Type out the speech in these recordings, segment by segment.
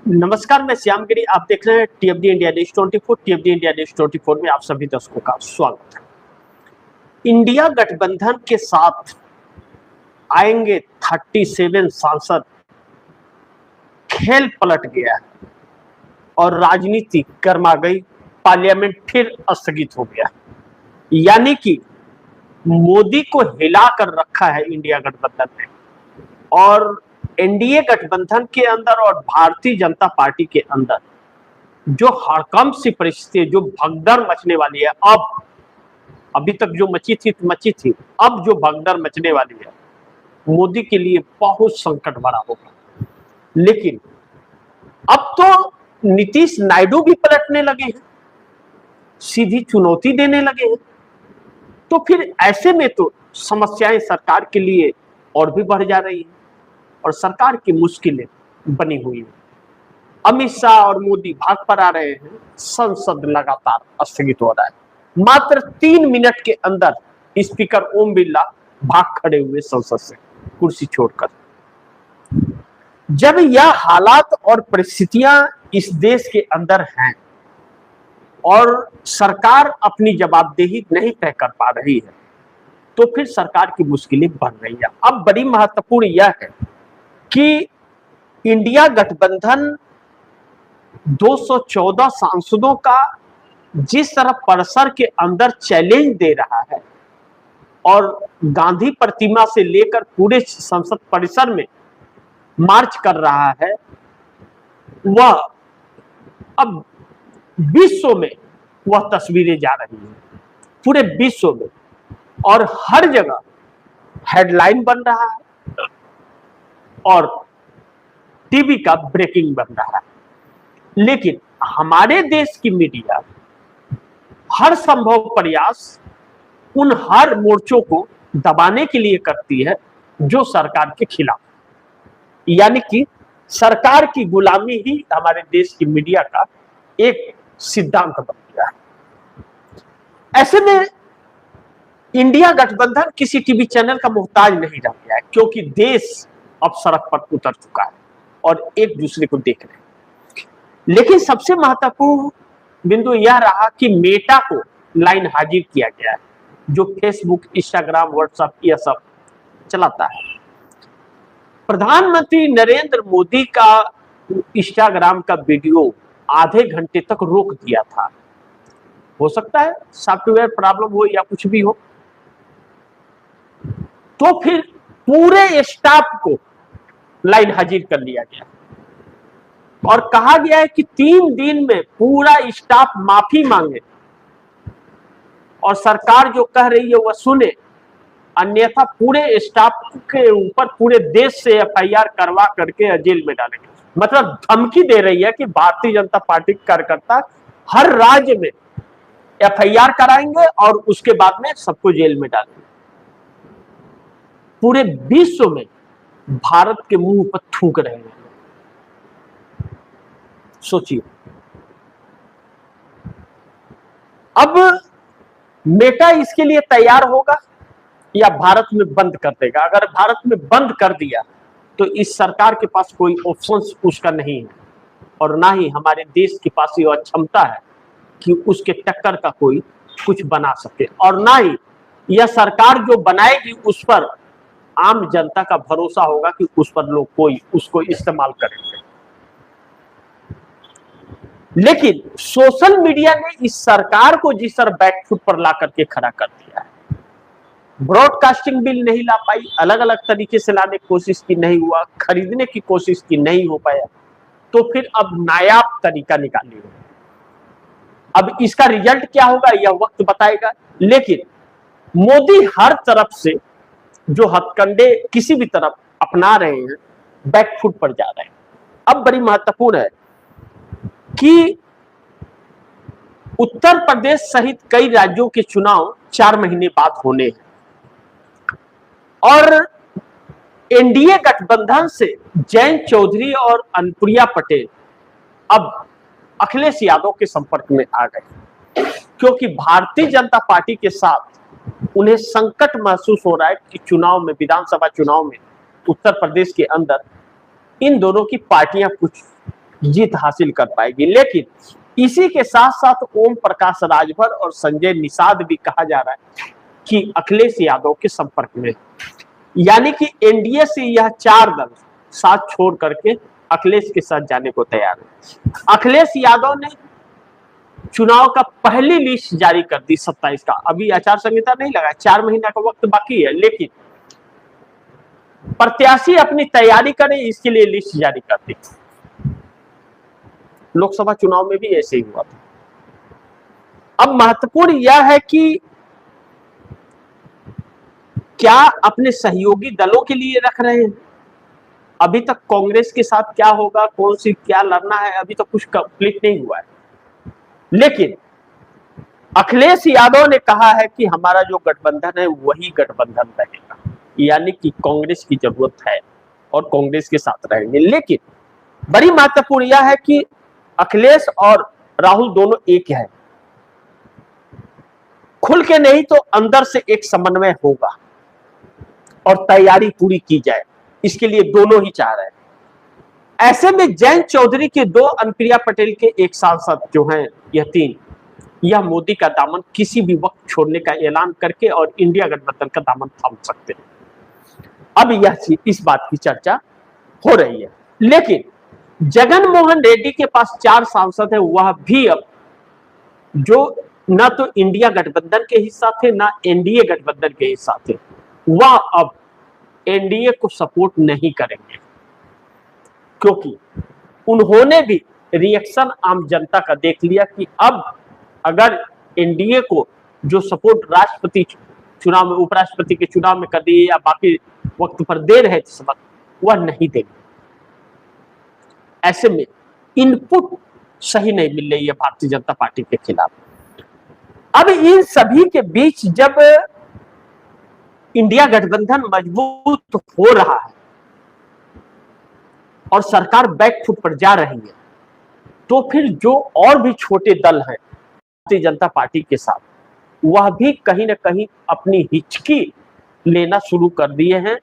नमस्कार, मैं श्याम गिरी। आप देख रहे हैं टीएफडी इंडिया न्यूज 24। टीएफडी इंडिया न्यूज 24 में आप सभी दर्शकों का स्वागत है। इंडिया गठबंधन के साथ आएंगे 37 सांसद। खेल पलट गया है और राजनीति गर्मा गई। पार्लियामेंट फिर स्थगित हो गया, यानी कि मोदी को हिलाकर रखा है इंडिया गठबंधन ने। और एनडीए गठबंधन के अंदर और भारतीय जनता पार्टी के अंदर जो हड़कंप सी परिस्थिति, जो भगदड़ मचने वाली है, अभी तक जो मची थी, अब जो भगदड़ मचने वाली है, मोदी के लिए बहुत संकट भरा होगा। लेकिन अब तो नीतीश नायडू भी पलटने लगे हैं, सीधी चुनौती देने लगे हैं। तो फिर ऐसे में तो समस्याएं सरकार के लिए और भी बढ़ जा रही है और सरकार की मुश्किलें बनी हुई है। अमित शाह और मोदी भाग पर आ रहे हैं, संसद लगातार स्थगित हो रहा है। मात्र 3 मिनट के अंदर स्पीकर ओम बिरला भाग खड़े हुए संसद से, कुर्सी छोड़कर। जब यह हालात और परिस्थितियां इस देश के अंदर हैं और सरकार अपनी जवाबदेही नहीं तय कर पा रही है, तो फिर सरकार की मुश्किलें बढ़ रही है। अब बड़ी महत्वपूर्ण यह है कि इंडिया गठबंधन 214 सांसदों का जिस तरह परिसर के अंदर चैलेंज दे रहा है और गांधी प्रतिमा से लेकर पूरे संसद परिसर में मार्च कर रहा है, वह अब विश्व में वह तस्वीरें जा रही हैं, पूरे विश्व में, और हर जगह हेडलाइन बन रहा है और टीवी का ब्रेकिंग बन रहा है। लेकिन हमारे देश की मीडिया हर संभव प्रयास उन हर मोर्चों को दबाने के लिए करती है जो सरकार के खिलाफ, यानी कि सरकार की गुलामी ही हमारे देश की मीडिया का एक सिद्धांत बन गया है। ऐसे में इंडिया गठबंधन किसी टीवी चैनल का मोहताज नहीं रह गया है, क्योंकि देश अब सड़क पर उतर चुका है और एक दूसरे को देख रहे हैं। लेकिन सबसे महत्वपूर्ण बिंदु यह रहा कि मेटा को लाइन हाजिर किया गया है, जो फेसबुक, इंस्टाग्राम, व्हाट्सएप यह सब चलाता है। प्रधानमंत्री नरेंद्र मोदी का इंस्टाग्राम का वीडियो आधे घंटे तक रोक दिया था। हो सकता है सॉफ्टवेयर प्रॉब्लम हो या कुछ भी हो, तो फिर पूरे स्टाफ को लाइन हाजिर कर लिया गया और कहा गया है कि 3 दिन में पूरा स्टाफ माफी मांगे और सरकार जो कह रही है वह सुने, अन्यथा पूरे स्टाफ के ऊपर पूरे देश से एफआईआर करवा करके जेल में डालेंगे। मतलब धमकी दे रही है कि भारतीय जनता पार्टी के कार्यकर्ता हर राज्य में एफआईआर कराएंगे और उसके बाद में सबको जेल में डालेंगे। पूरे विश्व में भारत के मुंह पर थूक रहे हैं। सोचिए, अब मेटा इसके लिए तैयार होगा या भारत में बंद कर देगा। अगर भारत में बंद कर दिया तो इस सरकार के पास कोई ऑप्शन उसका नहीं है और ना ही हमारे देश के पास यह क्षमता है कि उसके टक्कर का कोई कुछ बना सके, और ना ही यह सरकार जो बनाएगी उस पर आम जनता का भरोसा होगा कि उस पर लोग कोई उसको इस्तेमाल करेंगे। लेकिन सोशल मीडिया ने इस सरकार को जिस तरह बैकफुट पर ला करके खड़ा कर दिया है, ब्रॉडकास्टिंग बिल नहीं ला पाई, अलग अलग तरीके से लाने की कोशिश की, नहीं हुआ, खरीदने की कोशिश की, नहीं हो पाया, तो फिर अब नायाब तरीका निकालिए। अब इसका रिजल्ट क्या होगा यह वक्त बताएगा। लेकिन मोदी हर तरफ से जो हथकंडे किसी भी तरफ अपना रहे हैं, बैकफुट पर जा रहे हैं। अब बड़ी महत्वपूर्ण है कि उत्तर प्रदेश सहित कई राज्यों के चुनाव 4 महीने बाद होने हैं और एनडीए गठबंधन से जयंत चौधरी और अनुप्रिया पटेल अब अखिलेश यादव के संपर्क में आ गए, क्योंकि भारतीय जनता पार्टी के साथ उन्हें संकट महसूस हो रहा है कि चुनाव में, विधानसभा चुनाव में उत्तर प्रदेश के अंदर इन दोनों की पार्टियां कुछ जीत हासिल कर पाएगी। लेकिन इसी के साथ साथ ओम प्रकाश राजभर और संजय निषाद भी कहा जा रहा है कि अखिलेश यादव के संपर्क में, यानी कि एनडीए से यह 4 दल साथ छोड़ करके अखिलेश के साथ जाने को तैयार है। अखिलेश यादव ने चुनाव का पहली लिस्ट जारी कर दी 27 का, अभी आचार संहिता नहीं लगा, 4 महीना का वक्त बाकी है, लेकिन प्रत्याशी अपनी तैयारी करें इसके लिए लिस्ट जारी कर दी। लोकसभा चुनाव में भी ऐसे ही हुआ था। अब महत्वपूर्ण यह है कि क्या अपने सहयोगी दलों के लिए रख रहे हैं। अभी तक कांग्रेस के साथ क्या होगा, कौन सी क्या लड़ना है, अभी तक कुछ कंप्लीट नहीं हुआ है। लेकिन अखिलेश यादव ने कहा है कि हमारा जो गठबंधन है वही गठबंधन रहेगा, यानी कि कांग्रेस की जरूरत है और कांग्रेस के साथ रहेंगे। लेकिन बड़ी महत्वपूर्ण यह है कि अखिलेश और राहुल दोनों एक है, खुल के नहीं तो अंदर से एक समन्वय होगा और तैयारी पूरी की जाए, इसके लिए दोनों ही चाह रहे हैं। ऐसे में जयंत चौधरी के 2, अनुप्रिया पटेल के 1 सांसद जो हैं, यह 3, यह मोदी का दामन किसी भी वक्त छोड़ने का ऐलान करके और इंडिया गठबंधन का दामन थाम सकते हैं। अब यह इस बात की चर्चा हो रही है। लेकिन जगन मोहन रेड्डी के पास 4 सांसद है, वह भी अब जो न तो इंडिया गठबंधन के हिस्सा थे ना एनडीए गठबंधन के हिस्सा थे, वह अब एनडीए को सपोर्ट नहीं करेंगे, क्योंकि उन्होंने भी रिएक्शन आम जनता का देख लिया कि अब अगर एनडीए को जो सपोर्ट राष्ट्रपति चुनाव में, उपराष्ट्रपति के चुनाव में कर दिए या बाकी वक्त पर दे रहे थे सबक, वह नहीं देंगे। ऐसे में इनपुट सही नहीं मिल रही है भारतीय जनता पार्टी के खिलाफ। अब इन सभी के बीच जब इंडिया गठबंधन मजबूत हो रहा है और सरकार बैकफुट पर जा रही है, तो फिर जो और भी छोटे दल हैं भारतीय जनता पार्टी के साथ, वह भी कहीं ना कहीं अपनी हिचकी लेना शुरू कर दिए हैं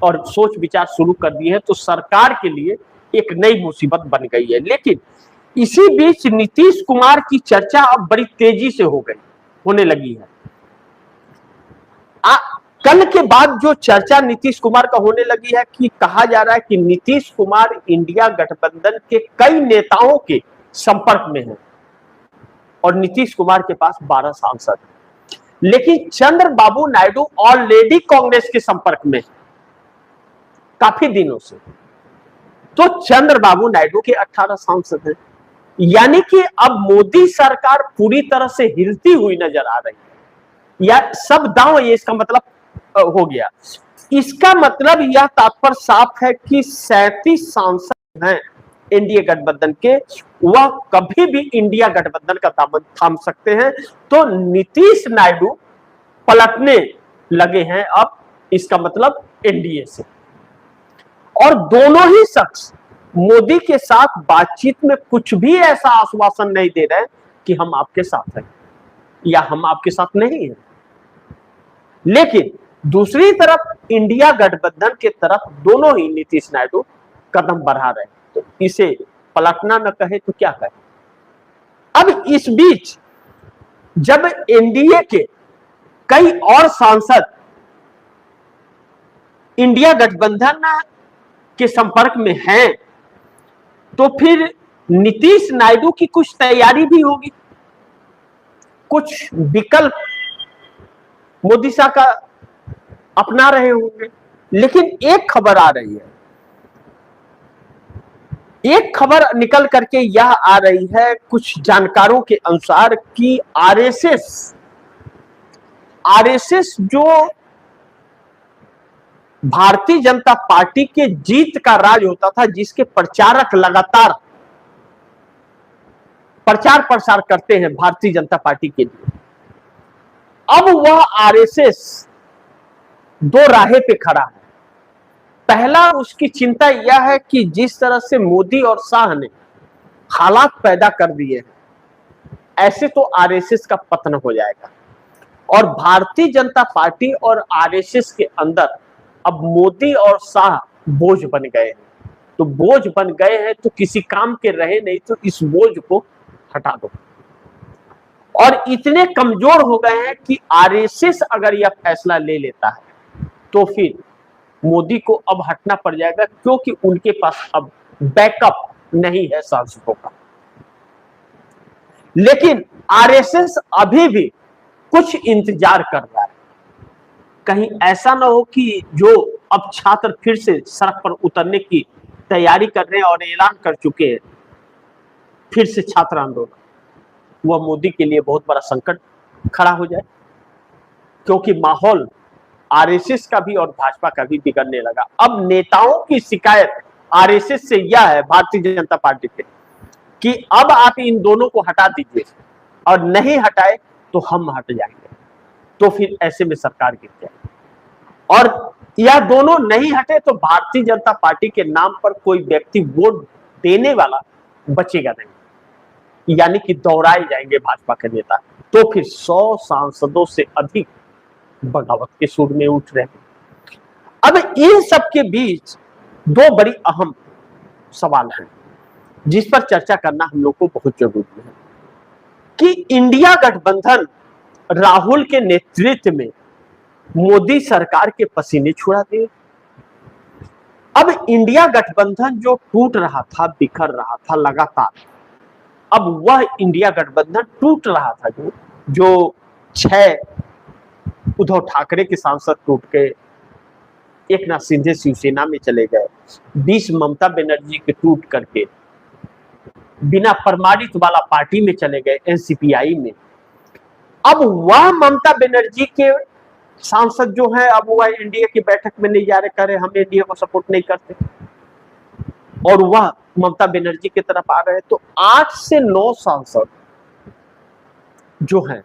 और सोच विचार शुरू कर दिए हैं, तो सरकार के लिए एक नई मुसीबत बन गई है। लेकिन इसी बीच नीतीश कुमार की चर्चा अब बड़ी तेजी से होने लगी है। कल के बाद जो चर्चा नीतीश कुमार का होने लगी है कि कहा जा रहा है कि नीतीश कुमार इंडिया गठबंधन के कई नेताओं के संपर्क में है और नीतीश कुमार के पास 12 सांसद हैं, लेकिन चंद्रबाबू नायडू ऑलरेडी कांग्रेस के संपर्क में है काफी दिनों से, तो चंद्रबाबू नायडू के 18 सांसद हैं। यानी कि अब मोदी सरकार पूरी तरह से हिलती हुई नजर आ रही है, या सब दांव ये इसका मतलब हो गया। इसका मतलब यह तात्पर्य साफ है कि 37 सांसद हैं एनडीए गठबंधन के, वह कभी भी इंडिया गठबंधन का दामन थाम सकते हैं। तो नीतीश नायडू पलटने लगे हैं अब, इसका मतलब एनडीए से, और दोनों ही शख्स मोदी के साथ बातचीत में कुछ भी ऐसा आश्वासन नहीं दे रहे कि हम आपके साथ हैं या हम आपके साथ नहीं हैं। लेकिन दूसरी तरफ इंडिया गठबंधन के तरफ दोनों ही नीतीश नायडू कदम बढ़ा रहे हैं, तो इसे पलटना न कहे तो क्या कहे। अब इस बीच जब एनडीए के कई और सांसद इंडिया गठबंधन के संपर्क में हैं, तो फिर नीतीश नायडू की कुछ तैयारी भी होगी, कुछ विकल्प मोदी शाह का अपना रहे होंगे। लेकिन एक खबर आ रही है, एक खबर निकल करके यह आ रही है कुछ जानकारों के अनुसार कि आरएसएस जो भारतीय जनता पार्टी के जीत का राज होता था, जिसके प्रचारक लगातार प्रचार प्रसार करते हैं भारतीय जनता पार्टी के लिए, अब वह आरएसएस 2 राहें पे खड़ा है। पहला उसकी चिंता यह है कि जिस तरह से मोदी और शाह ने हालात पैदा कर दिए हैं, ऐसे तो आरएसएस का पतन हो जाएगा और भारतीय जनता पार्टी और आरएसएस के अंदर अब मोदी और शाह बोझ बन गए हैं। तो बोझ बन गए हैं, तो किसी काम के रहे नहीं, तो इस बोझ को हटा दो। और इतने कमजोर हो गए हैं कि आरएसएस अगर यह फैसला ले लेता है तो फिर मोदी को अब हटना पड़ जाएगा, क्योंकि उनके पास अब बैकअप नहीं है सांसदों का। लेकिन आरएसएस अभी भी कुछ इंतजार कर रहा है, कहीं ऐसा ना हो कि जो अब छात्र फिर से सड़क पर उतरने की तैयारी कर रहे हैं और ऐलान कर चुके हैं फिर से छात्र आंदोलन, वह मोदी के लिए बहुत बड़ा संकट खड़ा हो जाए, क्योंकि माहौल आरएसएस का भी और भाजपा का भी बिगड़ने लगा। अब नेताओं की शिकायत आरएसएस से यह है, भारतीय जनता पार्टी से, कि अब आप इन दोनों को हटा दीजिए, और नहीं हटाए तो हम हट जाएंगे, तो फिर ऐसे में सरकार गिर जाएगी। और यह दोनों नहीं हटे तो भारतीय जनता पार्टी के नाम पर कोई व्यक्ति वोट देने वाला बचेगा नहीं, यानी कि दौड़ाए जाएंगे भाजपा के नेता, तो फिर 100 सांसदों से अधिक बगावत के सुर में उठ रहे हैं। अब इन सब के बीच दो बड़ी अहम सवाल हैं जिस पर चर्चा करना हम लोग को बहुत जरूरी है, कि इंडिया गठबंधन राहुल के नेतृत्व में मोदी सरकार के पसीने छुड़ा दिए। अब इंडिया गठबंधन जो टूट रहा था, बिखर रहा था लगातार, अब वह इंडिया गठबंधन टूट रहा था जो 6 उद्धव ठाकरे के सांसद टूट के एकनाथ शिंदे शिवसेना में चले गए, 20 ममता बनर्जी के टूट करके बिना प्रमाणित वाला पार्टी में चले गए, एनसीपीआई में। अब वह ममता बनर्जी के सांसद जो है, अब वह एनडीए की बैठक में नहीं जा रहे, कह रहे हम एनडीए को सपोर्ट नहीं करते, और वह ममता बनर्जी की तरफ आ रहे हैं। तो 8 से 9 सांसद जो हैं,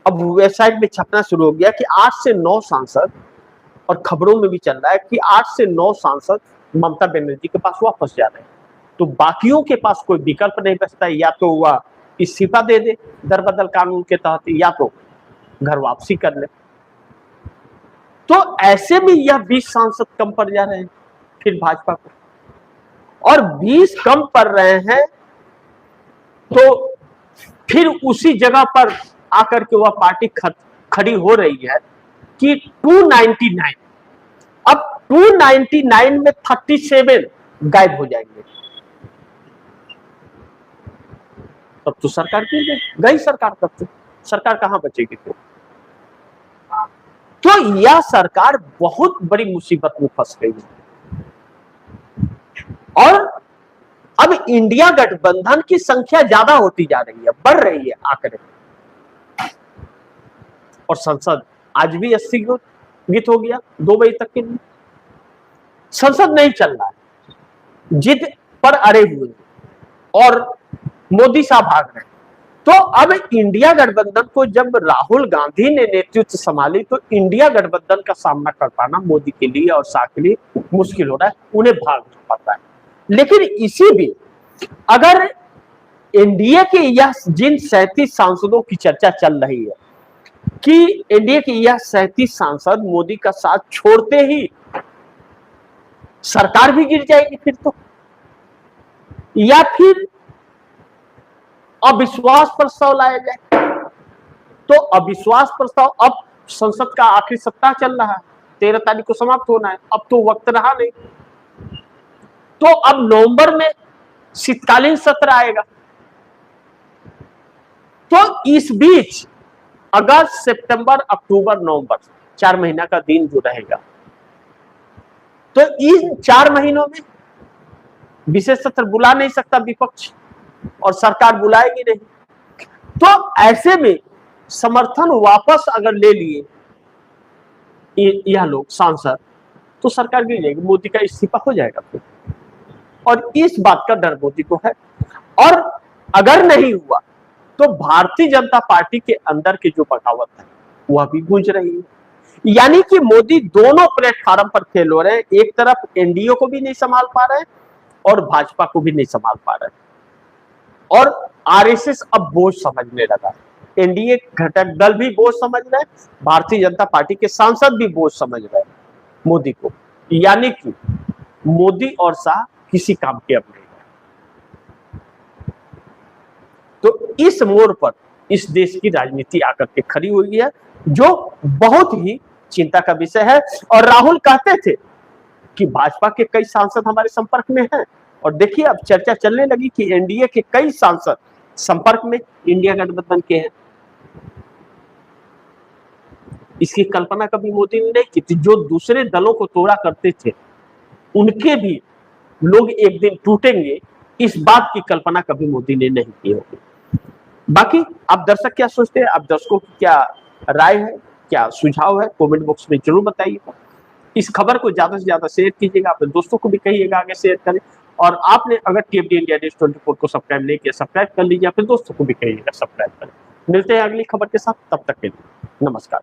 अब वेबसाइट में छपना शुरू हो गया कि 8 से 9 सांसद, और खबरों में भी चल रहा है कि 8 से 9 सांसद ममता बनर्जी के पास वापस जा रहे हैं। तो बाकियों के पास कोई विकल्प नहीं बचता, या तो वह इस्तीफा दे दे दरबदल कानून के तहत, या तो घर वापसी कर ले। तो ऐसे में यह 20 सांसद कम पड़ जा रहे हैं फिर भाजपा को, और 20 कम पड़ रहे हैं तो फिर उसी जगह पर आकर के वह पार्टी खड़ी हो रही है कि 299, अब 299 में 37 गायब हो जाएंगे, तब तो सरकार की गई सरकार, तब तो सरकार कहां बचेगी फिर? तो यह सरकार बहुत बड़ी मुसीबत में फंस गई है। और अब इंडिया गठबंधन की संख्या ज्यादा होती जा रही है, बढ़ रही है आंकड़े, और संसद आज भी स्थगित हो गया 2 बजे तक के लिए। संसद नहीं चल रहा है, जिद पर अड़े हुए और मोदी साहब भाग रहे हैं। तो अब इंडिया गठबंधन को जब राहुल गांधी ने नेतृत्व संभाली, तो इंडिया गठबंधन का सामना कर पाना मोदी के लिए और शाह के लिए मुश्किल हो रहा है, उन्हें भागना पड़ता है। लेकिन इसी बीच अगर एनडीए के यह जिन 37 सांसदों की चर्चा चल रही है कि एनडीए के यह 37 सांसद मोदी का साथ छोड़ते ही सरकार भी गिर जाएगी फिर तो, या फिर अविश्वास प्रस्ताव लाया जाए, तो अविश्वास प्रस्ताव अब संसद का आखिरी सप्ताह चल रहा है, 13 तारीख को समाप्त होना है, अब तो वक्त रहा नहीं। तो अब नवंबर में शीतकालीन सत्र आएगा, तो इस बीच अगस्त, सितंबर, अक्टूबर, नवंबर 4 महीना का दिन जो रहेगा, तो इन 4 महीनों में विशेष सत्र बुला नहीं सकता विपक्ष, और सरकार बुलाएगी नहीं। तो ऐसे में समर्थन वापस अगर ले लिए यह लोग सांसद, तो सरकार गिर जाएगी, मोदी का इस्तीफा हो जाएगा फिर, और इस बात का डर मोदी को है। और अगर नहीं हुआ तो भारतीय जनता पार्टी के अंदर की जो बगावत है वह भी गूंज रही है, यानी कि मोदी दोनों प्लेटफॉर्म पर फेल हो रहे हैं, एक तरफ एनडीए को भी नहीं संभाल पा रहे हैं और भाजपा को भी नहीं संभाल पा रहे हैं, और आरएसएस अब बोझ समझने लगा, एनडीए घटक दल भी बोझ समझ रहे हैं, भारतीय जनता पार्टी के सांसद भी बोझ समझ रहे हैं मोदी को। यानी कि मोदी और शाह किसी काम के अब नहीं। तो इस मोड़ पर इस देश की राजनीति आकर के खड़ी हुई है, जो बहुत ही चिंता का विषय है। और राहुल कहते थे कि भाजपा के कई सांसद हमारे संपर्क में हैं, और देखिए अब चर्चा चलने लगी कि एनडीए के कई सांसद संपर्क में इंडिया गठबंधन के हैं। इसकी कल्पना कभी मोदी ने नहीं की थी। जो दूसरे दलों को तोड़ा करते थे, उनके भी लोग एक दिन टूटेंगे, इस बात की कल्पना कभी मोदी ने नहीं की होगी। बाकी आप दर्शक क्या सोचते हैं, आप दर्शकों की क्या राय है, क्या सुझाव है, कमेंट बॉक्स में जरूर बताइएगा। इस खबर को ज्यादा से ज्यादा शेयर कीजिएगा, अपने दोस्तों को भी कहिएगा आगे शेयर करें। और आपने अगर टीएफडी इंडिया न्यूज़ 24 को सब्सक्राइब नहीं किया, सब्सक्राइब कर लीजिए, अपने दोस्तों को भी कहिएगा सब्सक्राइब करें। मिलते हैं अगली खबर के साथ, तब तक के लिए नमस्कार।